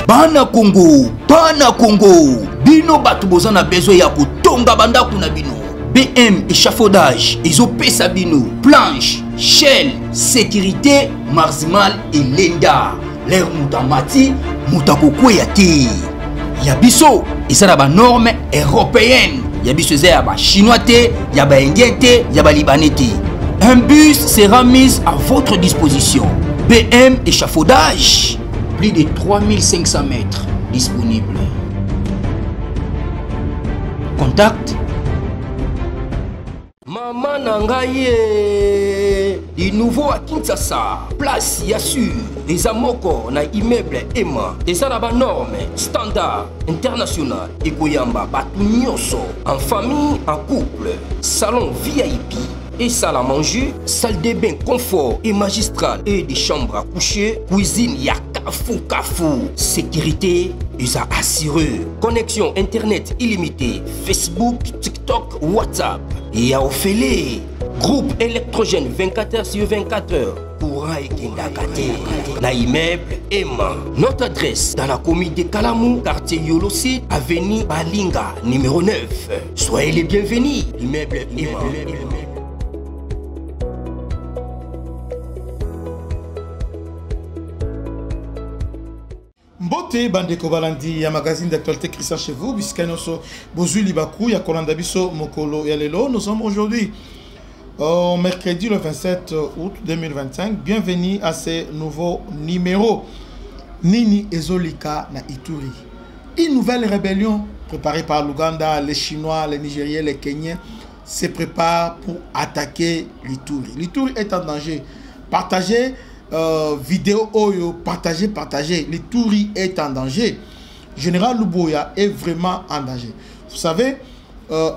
Bana Congo, bino batu boza na besoin ya kutonga bandaku na bino. BM échafaudage, ezopesa bino, planche, shell, sécurité, marzimal et lenda. L'air mutamati, mutakoko ya te. Yabiso, ezala ba norme européenne. Yabiso ezala ba chinois te, ya ba indien te, ya ba libanais te. Un bus sera mis à votre disposition. BM échafaudage, plus de 3500 mètres disponibles. Contact Maman Nangaye, du nouveau à Kinshasa, place Yassur, les amoko na immeuble Emma, des arabes normes, standard, international, et Goyamba, Batunyoso, en famille, en couple, salon VIP. Et salle à manger, salle de bain confort et magistral et des chambres à coucher, cuisine ya kafou, sécurité isa assuré, connexion internet illimité, Facebook, TikTok, WhatsApp et à Ophélie, groupe électrogène 24h/24h. Courant et Kendakate, la immeuble Emma. Notre adresse dans la commune de Kalamou, quartier Yolosi, avenue Balinga, numéro 9. Soyez les bienvenus, immeuble Emma. Mbote bandeko balandi ya magazine d'actualité Christian chez vous biskanoso bozui libaku ya kolanda biso mokolo ya lelo. Nous sommes aujourd'hui au mercredi le 27 août 2025. Bienvenue à ce nouveau numéro. Nini Ezolika na Ituri. Une nouvelle rébellion préparée par l'Ouganda, les Chinois, les Nigériens, les Kenyans se préparent pour attaquer l'Ituri. L'Ituri est en danger. Partagez vidéo oyo, partagez. L'Ituri est en danger. Général Luboya est vraiment en danger. Vous savez,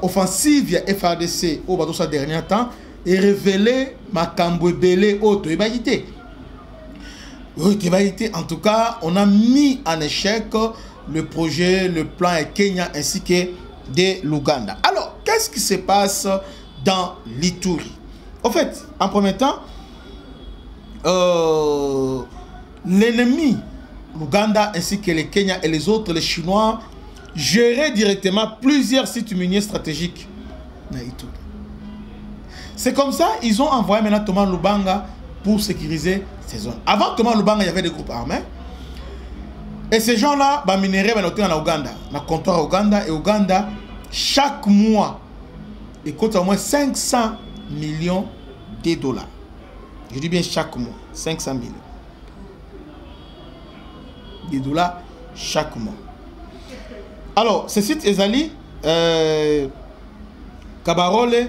offensive ya FARDC au bateau sa dernier temps est révélé Makambo Belé auto ébalité. En tout cas, on a mis en échec le projet, le plan Kenya ainsi que de l'Ouganda. Alors, qu'est-ce qui se passe dans l'Ituri? En fait, en premier temps, l'ennemi, l'Ouganda ainsi que les Kenya et les autres, les Chinois, géraient directement plusieurs sites miniers stratégiques. C'est comme ça ils ont envoyé maintenant Thomas Lubanga pour sécuriser ces zones. Avant Thomas Lubanga, il y avait des groupes armés. Et ces gens-là, bah, minéraux, bah, en Ouganda, dans le comptoir Ouganda, et Ouganda, chaque mois, ils coûtent au moins 500 millions de dollars. Je dis bien chaque mois, 500 millions de dollars chaque mois. Alors, ce site Ezali, Kabarole,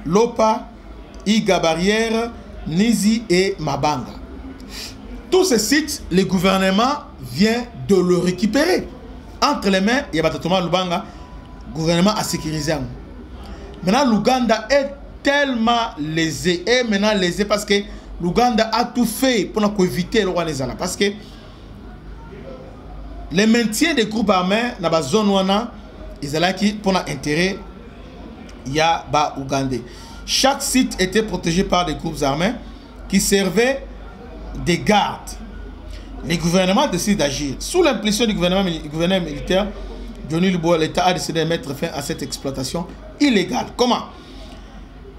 Lopa, Iga Barrière, Nizi et Mabanga. Tous ces sites, le gouvernement vient de le récupérer. Entre les mains, il y a Thomas Lubanga, le gouvernement a sécurisé. Maintenant, l'Ouganda est tellement lésé. Et maintenant lésé parce que l'Ouganda a tout fait pour éviter le roi des Ala. Parce que les maintiens des groupes armés dans la zone wana, ils allaient qui pour l'intérêt, il y a ba Ougandais. Chaque site était protégé par des groupes armés qui servaient des gardes. Le gouvernement décide d'agir. Sous l'impulsion du gouvernement militaire, Johnny Luboya, l'État a décidé de mettre fin à cette exploitation illégale. Comment?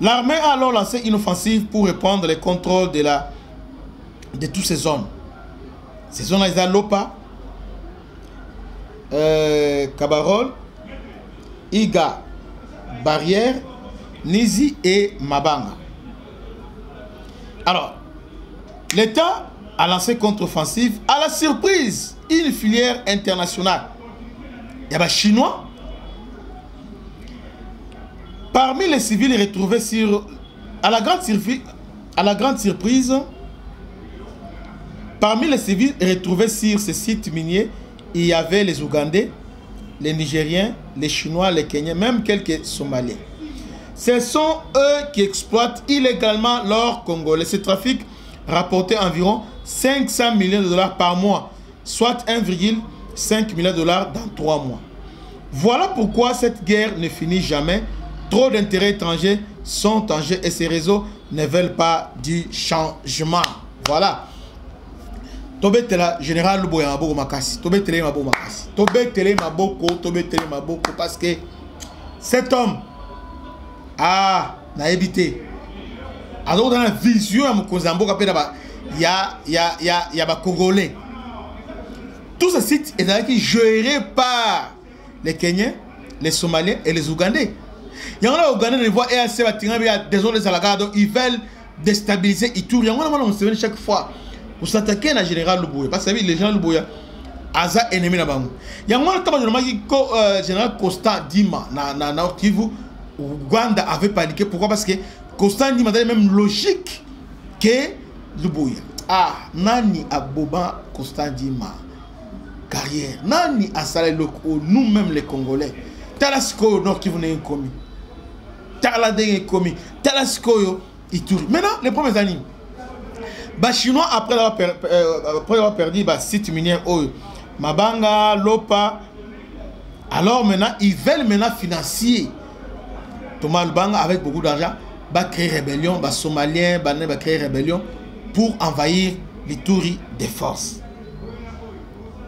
L'armée a alors lancé une offensive pour reprendre le contrôle de toutes ces zones. Ces zones-là, ils ont Lopa, Kabarol, Iga, Barrière, Nizi et Mabanga. Alors, l'État a lancé contre-offensive à la surprise, une filière internationale. Il y a des Chinois. Parmi les civils retrouvés à la grande surprise, parmi les civils retrouvés sur ces sites miniers, il y avait les Ougandais, les Nigériens, les Chinois, les Kenyans, même quelques Somaliens. Ce sont eux qui exploitent illégalement l'or congolais. Ce trafic rapportait environ 500 millions de dollars par mois, soit 1,5 milliard de dollars dans 3 mois. Voilà pourquoi cette guerre ne finit jamais. Trop d'intérêts étrangers sont en jeu et ces réseaux ne veulent pas du changement. Voilà. Tobetela général Luboya Maboko Makasi. Tobetele Maboko Makasi. Tobetele Maboko parce que cet homme n'a évité. Alors dans la vision à Mokozambo il y a Congolais. Tout ce site est géré par les Kenyans, les Somaliens et les Ougandais. Il y en a Ougandais qui voient EAC, désolé donc ils veulent déstabiliser Ituri. Il y en a chaque fois pour s'attaquer à général Luboya. Parce que les gens Luboya, Aza ennemi na bango. Il y a un général Constant Dima na Nord Kivu, Ouganda avait paniqué. Pourquoi? Parce que Constant Dima a la même logique que Luboya. Nani Aboba Constant Dima carrière. Nani Asale Loko, nous-mêmes les Congolais. Talasco Nord Kivu n'est commis. Taladé est commis. Talasco Ituri. Maintenant, les premières années. Les Chinois, après avoir perdu le site minier Mabanga, Lopa, alors maintenant, ils veulent maintenant financer Thomas Lubanga avec beaucoup d'argent, va créer rébellion, les Somaliens va créer rébellion pour envahir l'Ituri des forces.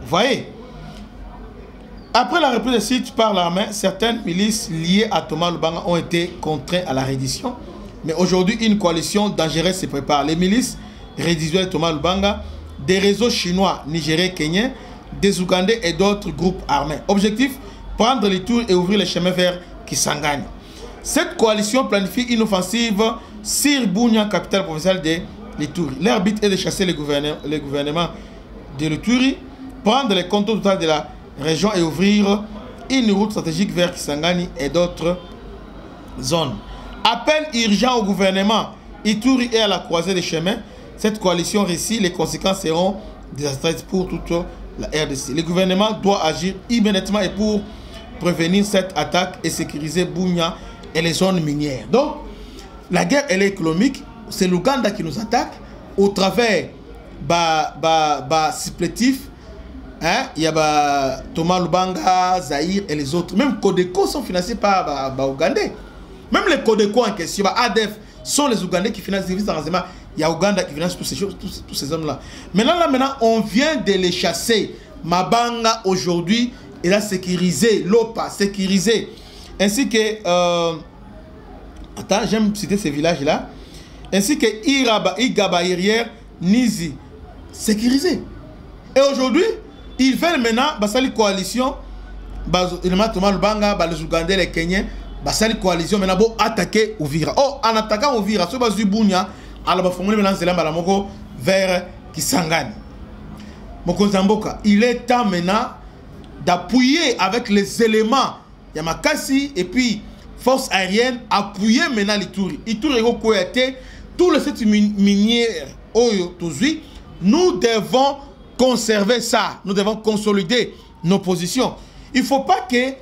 Vous voyez? Après la reprise des sites par l'armée, certaines milices liées à Thomas Lubanga ont été contraintes à la reddition. Mais aujourd'hui, une coalition dangereuse se prépare. Les milices résiduelles de Thomas Lubanga, des réseaux chinois, nigériens, kenyans, des Ougandais et d'autres groupes armés. Objectif, prendre les tours et ouvrir les chemins vers Kisangani. Cette coalition planifie une offensive sur Bunia, capitale provinciale de l'Ituri. Leur but est de chasser les gouvernements de l'Ituri, prendre les contrôles total de la région et ouvrir une route stratégique vers Kisangani et d'autres zones. Appel urgent au gouvernement Ituri et à la croisée des chemins. Cette coalition réussit, les conséquences seront désastreuses pour toute la RDC. Le gouvernement doit agir immédiatement et pour prévenir cette attaque et sécuriser Bunia et les zones minières. Donc, la guerre elle est économique. C'est l'Ouganda qui nous attaque au travers supplétifs. Il y a Thomas Lubanga, Zahir et les autres. Même Codeco sont financés par Ougandais. Même les Codeco en question, ADF, sont les Ougandais qui financent les services de renseignement. Il y a Ouganda qui finance tous ces hommes-là. Maintenant, on vient de les chasser. Mabanga, aujourd'hui, il a sécurisé. Lopa, sécurisé. Ainsi que... attends, j'aime citer ces villages-là. Ainsi que Igaba, Irière, Nizi. Sécurisé. Et aujourd'hui, ils veulent maintenant, la coalition, Thomas Lubanga, les Ougandais, les Kenyans, la coalition, maintenant, pour attaquer Ouvira. Oh, en attaquant Ouvira, ce que Bunia, alors vers Kisangani. Mokozamboka, il est temps maintenant d'appuyer avec les éléments Yamakasi et puis force aérienne, appuyer maintenant l'Ituri. Ituri est tous les sites miniers nous devons conserver ça. Nous devons consolider nos positions. Il ne faut pas que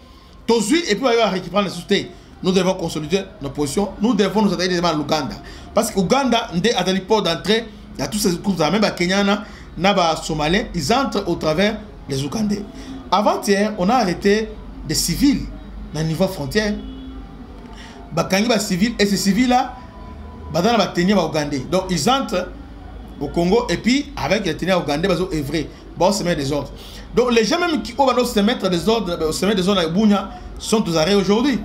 Tozui et puis on va récupérer les soutiens. Nous devons consolider nos positions. Nous devons nous attaquer devant l'Ouganda. Parce que l'Ouganda, à des ports d'entrée, il y a tous ces groupes, même les Kenyans, les Somaliens, ils entrent au travers des Ougandais. Avant-hier, on a arrêté des civils dans le niveau frontière. Les civils, et ces civils-là, dans la tenue ougandais. Donc ils entrent au Congo et puis avec les tenues ougandais, ils ont œuvré. Bon, se met des ordres. Donc les gens même qui vont se mettre des ordres, se mettre des ordres à Bunia, sont aux arrêts aujourd'hui.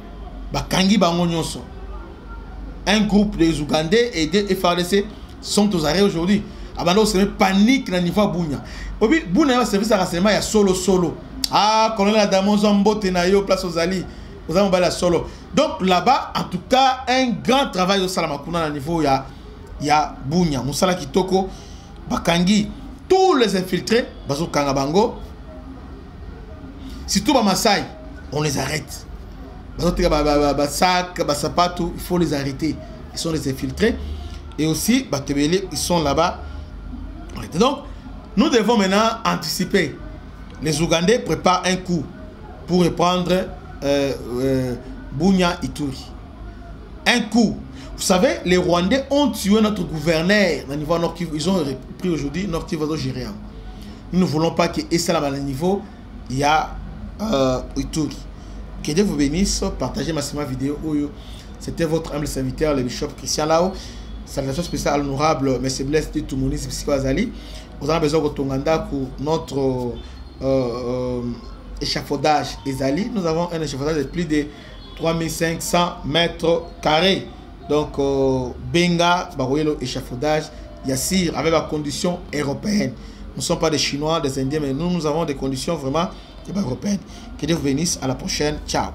Un groupe des Ougandais et des FARDC sont aux arrêts aujourd'hui. Abandon se met panique dans le niveau Bunia. Bunia va service à renseignement, il y a solo. Ah, colonel Adamo Zombo Tenayo, place aux alliés. Vous avez la solo. Donc là-bas, en tout cas, un grand travail de Salamakuna à niveau, il y a Bunia, Moussala Kitoko, Bakangi, tous les infiltrés, Bazo Kangabango, surtout Maasai, on les arrête. Basak, Basapatou, il faut les arrêter. Ils sont les infiltrés. Et aussi, Batebele, ils sont là-bas. Donc, nous devons maintenant anticiper. Les Ougandais préparent un coup pour reprendre Bunia Ituri. Un coup. Vous savez, les Rwandais ont tué notre gouverneur au niveau Nord Kivu. Ils ont pris aujourd'hui Nord Kivu au Gérien. Nous ne voulons pas qu'il y ait ça à niveau. Il y a Ituri. Que Dieu vous bénisse. Partagez massivement la vidéo. C'était votre humble serviteur, le bishop Christian Lao. salutation spéciale à l'honorable M. Blaise Toumouni Azali. Nous avons besoin de Tonganda pour notre échafaudage Ezali. Nous avons un échafaudage de plus de 3500 mètres carrés. Donc, Benga, Baroyelo, échafaudage, Yassir, avec la condition européenne. Nous ne sommes pas des Chinois, des Indiens, mais nous avons des conditions vraiment européennes. Que Dieu vous bénisse. À la prochaine. Ciao.